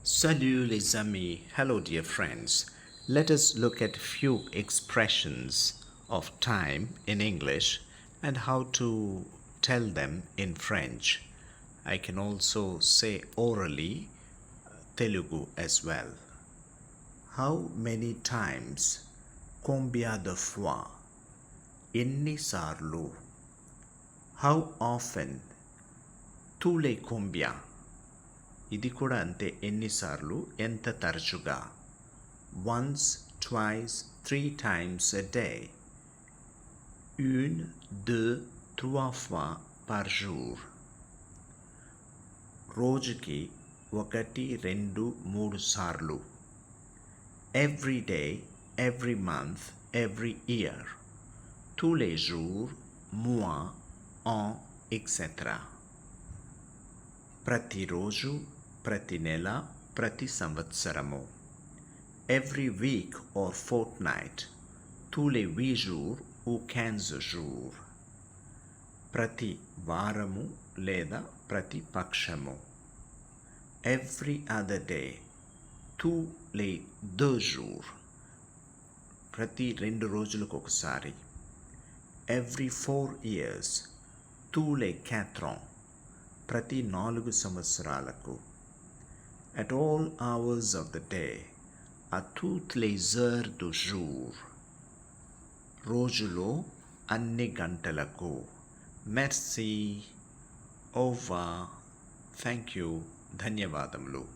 Salut les amis. Hello dear friends. Let us look at few expressions of time in English and how to tell them in French. I can also say orally Telugu as well. How many times? Combien de fois? ఎన్నిసార్లు? How often? tous les combien? ఇది కూడా అంతే, ఎన్నిసార్లు, ఎంత తరచుగా. Once, twice, 3 times a day. Une, deux, trois fois par jour. రోజుకి 1, 2, 3 సార్లు. Every day, every month, every year. tous les jours, mois, an, etc. ప్రతిరోజు, ప్రతి నెల, ప్రతి సంవత్సరము. Every week or fortnight. tous les 8 jours ou 15 jours. ప్రతి వారము లేదా ప్రతి పక్షము. Every other day. tous les 2 jours. ప్రతి 2 రోజులకు ఒకసారి. Every 4 years. tous les 4 ans. ప్రతి 4 సంవత్సరాలకు. At all hours of the day. à toutes les heures du jour. రోజులో అన్ని గంటలకు. Merci. Au revoir. Thank you. ధన్యవాదములు.